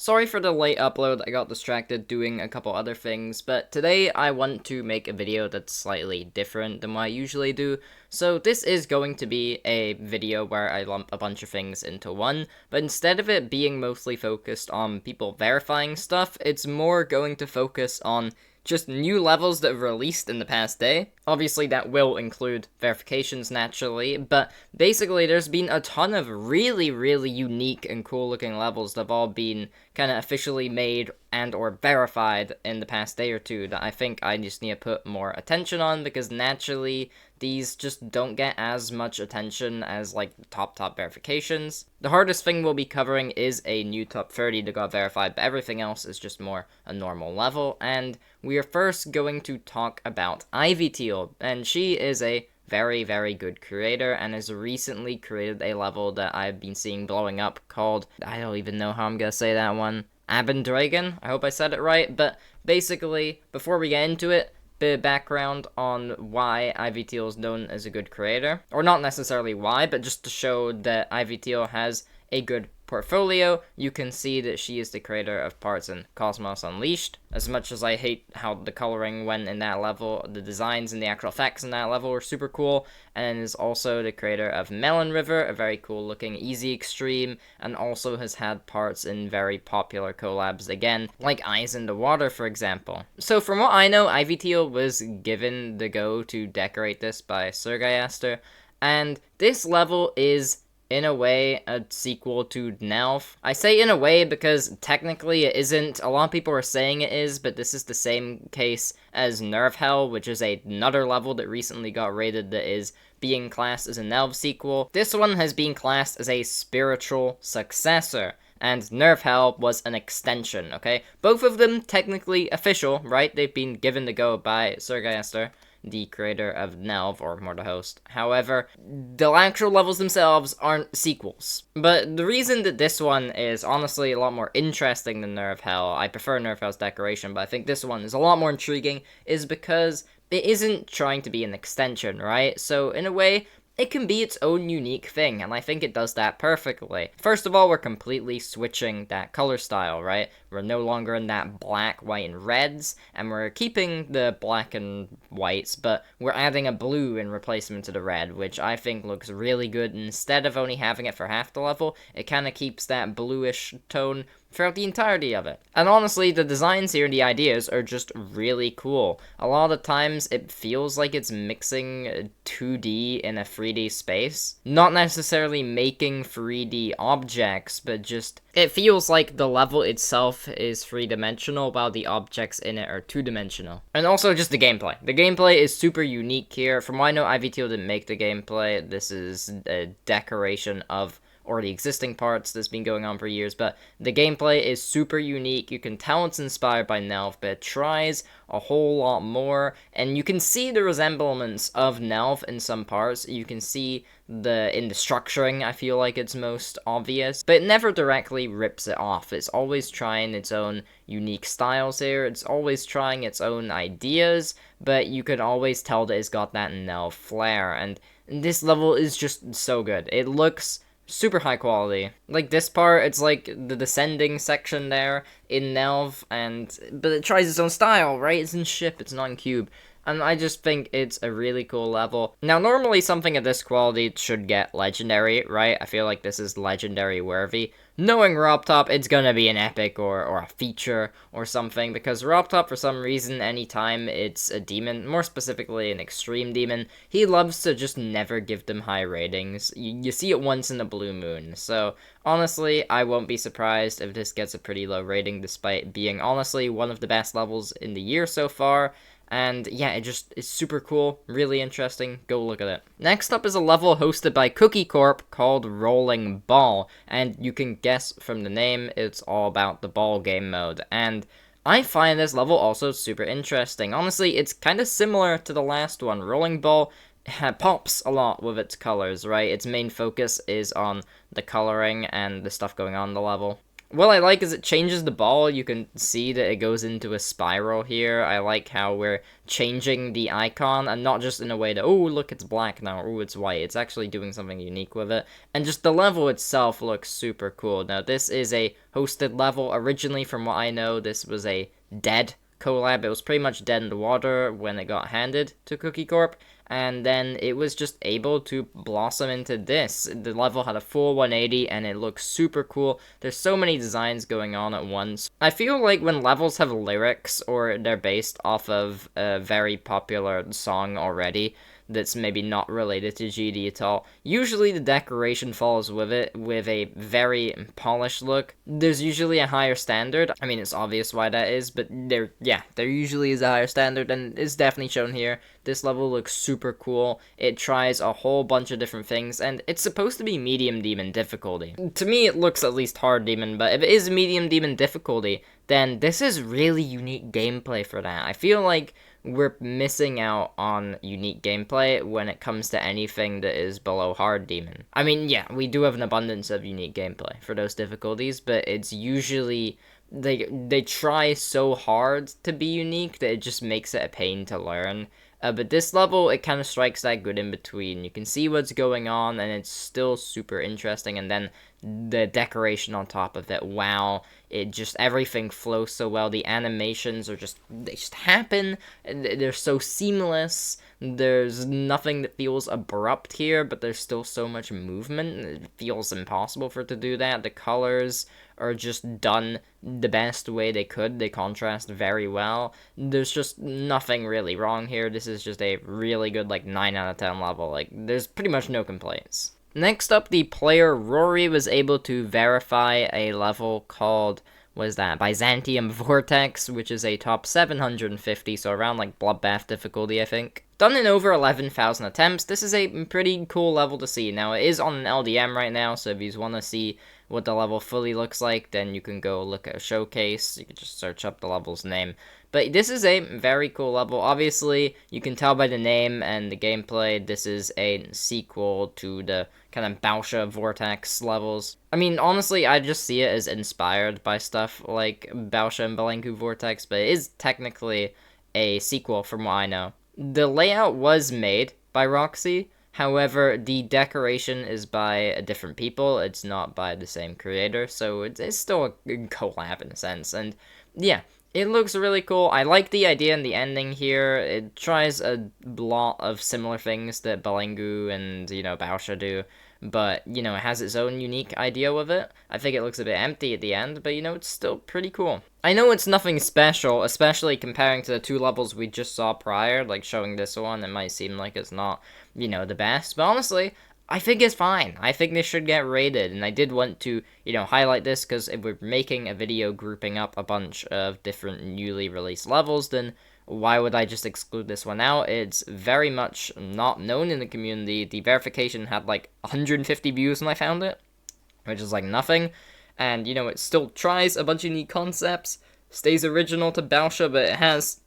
Sorry for the late upload, I got distracted doing a couple other things, but today I want to make a video that's slightly different than what I usually do. So this is going to be a video where I lump a bunch of things into one, but instead of it being mostly focused on people verifying stuff, it's more going to focus on just new levels that have released in the past day. Obviously, that will include verifications naturally, but basically there's been a ton of really unique and cool looking levels that have all been kind of officially made and or verified in the past day or two that I think I just need to put more attention on, because naturally these just don't get as much attention as like top verifications. The hardest thing we'll be covering is a new top 30 that got verified, but everything else is just more a normal level, and we are first going to talk about Ivy Teal, and she is a very good creator and has recently created a level that I've been seeing blowing up called, I don't even know how I'm gonna say that one, Aben Dragon. I hope I said it right, but basically, before we get into it, bit of background on why Ivy Teal is known as a good creator. Or not necessarily why, but just to show that Ivy Teal has a good portfolio. You can see that she is the creator of parts in Cosmos Unleashed. As much as I hate how the coloring went in that level, the designs and the actual effects in that level were super cool, and is also the creator of Melon River, a very cool looking Easy Extreme, and also has had parts in very popular collabs again, like Eyes in the Water, for example. So from what I know, Ivy Teal was given the go to decorate this by Sergei, and this level is in a way a sequel to Nelf. I say in a way because technically it isn't. A lot of people are saying it is, but this is the same case as Nerve Hell, which is another level that recently got rated that is being classed as a Nelv sequel. This one has been classed as a spiritual successor, and Nerve Hell was an extension, okay? Both of them technically official, right? They've been given the go by Sergei, the creator of Nelv, or more the host. However, the actual levels themselves aren't sequels. But the reason that this one is honestly a lot more interesting than Nerve Hell, I prefer Nerve Hell's decoration, but I think this one is a lot more intriguing, is because it isn't trying to be an extension, right? So in a way, it can be its own unique thing, and I think it does that perfectly. First of all, we're completely switching that color style, right? We're no longer in that black, white, and reds, and we're keeping the black and whites, but we're adding a blue in replacement to the red, which I think looks really good. Instead of only having it for half the level, it kind of keeps that bluish tone throughout the entirety of it. And honestly, the designs here and the ideas are just really cool. A lot of the times, it feels like it's mixing 2D in a 3D space. Not necessarily making 3D objects, but just, it feels like the level itself is 3-dimensional, while the objects in it are 2-dimensional. And also just the gameplay. The gameplay is super unique here. From what I know, Ivy Teal didn't make the gameplay. This is a decoration of already existing parts that's been going on for years, but the gameplay is super unique. You can tell it's inspired by Nelf, but it tries a whole lot more, and you can see the resemblance of Nelf in some parts. You can see in the structuring, I feel like it's most obvious, but it never directly rips it off. It's always trying its own unique styles here. It's always trying its own ideas, but you can always tell that it's got that Nelf flair, and this level is just so good. It looks super high quality. Like this part, it's like the descending section there in Nelv, but it tries its own style, right? It's in ship, it's not in cube. And I just think it's a really cool level. Now, normally something of this quality should get legendary, right? I feel like this is legendary worthy. Knowing RobTop, it's gonna be an epic or a feature or something, because RobTop, for some reason, anytime it's a demon, more specifically an extreme demon, he loves to just never give them high ratings. You see it once in a blue moon, so honestly, I won't be surprised if this gets a pretty low rating, despite being honestly one of the best levels in the year so far. And yeah, it's super cool, really interesting, go look at it. Next up is a level hosted by Cookie Corp called Rolling Ball, and you can guess from the name, it's all about the ball game mode, and I find this level also super interesting. Honestly, it's kind of similar to the last one. Rolling Ball pops a lot with its colors, right? Its main focus is on the coloring and the stuff going on in the level. What I like is it changes the ball. You can see that it goes into a spiral here. I like how we're changing the icon, and not just in a way that, oh, look, it's black now, oh, it's white. It's actually doing something unique with it. And just the level itself looks super cool. Now, this is a hosted level. Originally, from what I know, this was a dead collab. It was pretty much dead in the water when it got handed to Cookie Corp, and then it was just able to blossom into this. The level had a full 180, and it looks super cool. There's so many designs going on at once. I feel like when levels have lyrics, or they're based off of a very popular song already, that's maybe not related to GD at all, usually the decoration follows with it with a very polished look. There's usually a higher standard. I mean, it's obvious why that is, but there usually is a higher standard, and it's definitely shown here. This level looks super cool. It tries a whole bunch of different things, and it's supposed to be medium demon difficulty. To me, it looks at least hard demon, but if it is medium demon difficulty, then this is really unique gameplay for that. I feel like we're missing out on unique gameplay when it comes to anything that is below hard demon. I mean, yeah, we do have an abundance of unique gameplay for those difficulties, but it's usually they try so hard to be unique that it just makes it a pain to learn. But this level, it kind of strikes that good in between. You can see what's going on, and it's still super interesting. And then the decoration on top of it, wow, it just, everything flows so well. The animations are they just happen, and they're so seamless. There's nothing that feels abrupt here, but there's still so much movement. It feels impossible for it to do that. The colors are just done the best way they could. They contrast very well. There's just nothing really wrong here. This is just a really good, like, 9 out of 10 level. Like, there's pretty much no complaints. Next up, the player Rory was able to verify a level called, what is that, Byzantium Vortex, which is a top 750, so around, like, Bloodbath difficulty, I think. Done in over 11,000 attempts. This is a pretty cool level to see. Now, it is on an LDM right now, so if you want to see what the level fully looks like, then you can go look at a showcase. You can just search up the level's name. But this is a very cool level. Obviously, you can tell by the name and the gameplay, this is a sequel to the kind of Bausha Vortex levels. I mean, honestly, I just see it as inspired by stuff like Bausha and Balenku Vortex, but it is technically a sequel from what I know. The layout was made by Roxy. However, the decoration is by different people. It's not by the same creator, so it's still a collab in a sense. And yeah, it looks really cool. I like the idea and the ending here. It tries a lot of similar things that Balengu and, Bausha do. But, it has its own unique idea with it. I think it looks a bit empty at the end, but, it's still pretty cool. I know it's nothing special, especially comparing to the 2 levels we just saw prior, like showing this one. It might seem like it's not, the best. But honestly, I think it's fine. I think this should get rated, and I did want to, highlight this, because if we're making a video grouping up a bunch of different newly released levels, then why would I just exclude this one out? It's very much not known in the community. The verification had like 150 views when I found it, which is like nothing. And, it still tries a bunch of unique concepts, stays original to Bausha, but it has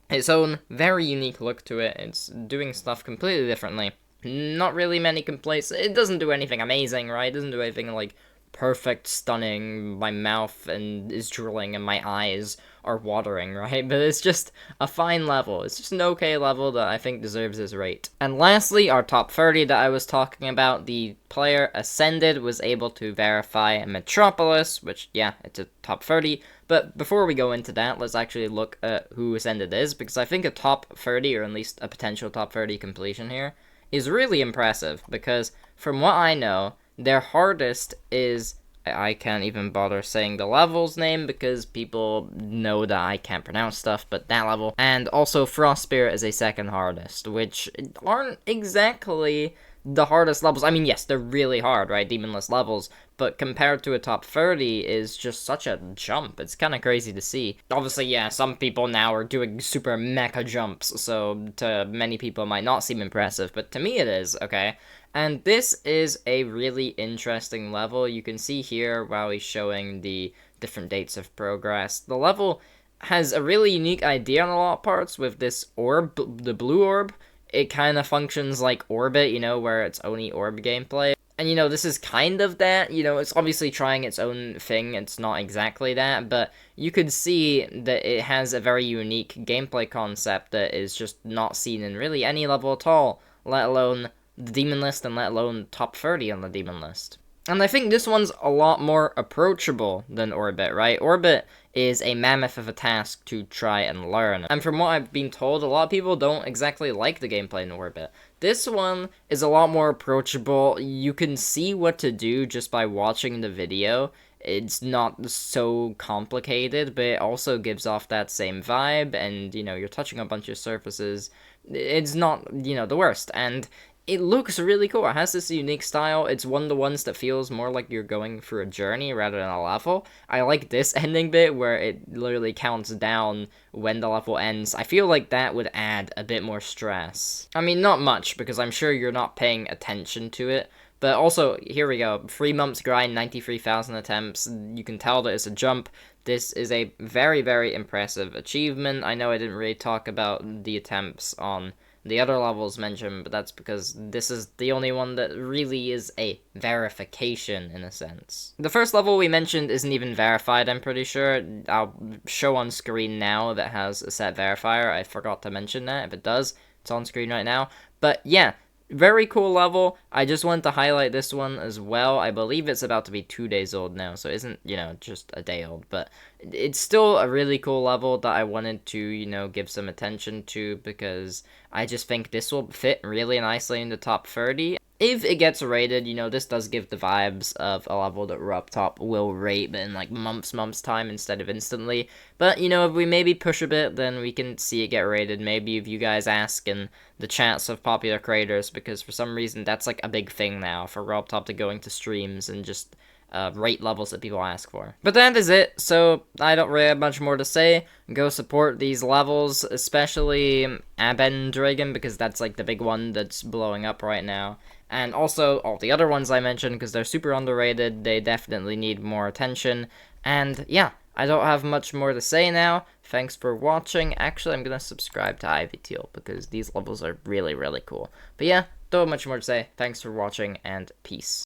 its own very unique look to it. It's doing stuff completely differently. Not really many complaints. It doesn't do anything amazing, right? It doesn't do anything like perfect, stunning. My mouth and is drooling and my eyes are watering, right? But it's just a fine level. It's just an okay level that I think deserves its rate. And lastly, our top 30 that I was talking about, the player Ascended was able to verify Metropolis, which, yeah, it's a top 30. But before we go into that, let's actually look at who Ascended is, because I think a top 30, or at least a potential top 30 completion here, is really impressive, because from what I know, their hardest is, I can't even bother saying the level's name because people know that I can't pronounce stuff, but that level. And also Frost Spirit is a second hardest, which aren't exactly the hardest levels. I mean, yes, they're really hard, right? Demonless levels, but compared to a top 30 is just such a jump. It's kind of crazy to see. Obviously, yeah, some people now are doing super mecha jumps, so to many people it might not seem impressive, but to me it is, okay? And this is a really interesting level. You can see here while he's showing the different dates of progress. The level has a really unique idea on a lot of parts with this orb, the blue orb. It kind of functions like Orbit, where it's only orb gameplay. And, this is kind of that. It's obviously trying its own thing. It's not exactly that, but you could see that it has a very unique gameplay concept that is just not seen in really any level at all, let alone the Demon List and let alone top 30 on the Demon List. And I think this one's a lot more approachable than Orbit, right? Orbit is a mammoth of a task to try and learn. And from what I've been told, a lot of people don't exactly like the gameplay in Orbit. This one is a lot more approachable. You can see what to do just by watching the video. It's not so complicated, but it also gives off that same vibe, and, you're touching a bunch of surfaces. It's not, the worst, and it looks really cool. It has this unique style. It's one of the ones that feels more like you're going through a journey rather than a level. I like this ending bit where it literally counts down when the level ends. I feel like that would add a bit more stress. I mean, not much, because I'm sure you're not paying attention to it. But also, here we go. 3 months grind, 93,000 attempts. You can tell that it's a jump. This is a very, very impressive achievement. I know I didn't really talk about the attempts on the other levels mentioned, but that's because this is the only one that really is a verification, in a sense. The first level we mentioned isn't even verified, I'm pretty sure. I'll show on screen now that has a set verifier. I forgot to mention that. If it does, it's on screen right now. But yeah, very cool level. I just wanted to highlight this one as well. I believe it's about to be 2 days old now, so it isn't, just a day old. But it's still a really cool level that I wanted to, give some attention to, because I just think this will fit really nicely in the top 30. If it gets rated, this does give the vibes of a level that RubTop will rate, but in like months time instead of instantly. But, if we maybe push a bit, then we can see it get rated. Maybe if you guys ask in the chats of popular creators, because for some reason that's like a big thing now for RubTop to go into streams and just rate levels that people ask for. But that is it, so I don't really have much more to say. Go support these levels, especially Aben Dragon, because that's like the big one that's blowing up right now. And also all the other ones I mentioned, because they're super underrated. They definitely need more attention. And yeah, I don't have much more to say now. Thanks for watching. Actually, I'm gonna subscribe to Ivy Teal, because these levels are really, really cool. But yeah, don't have much more to say. Thanks for watching, and peace.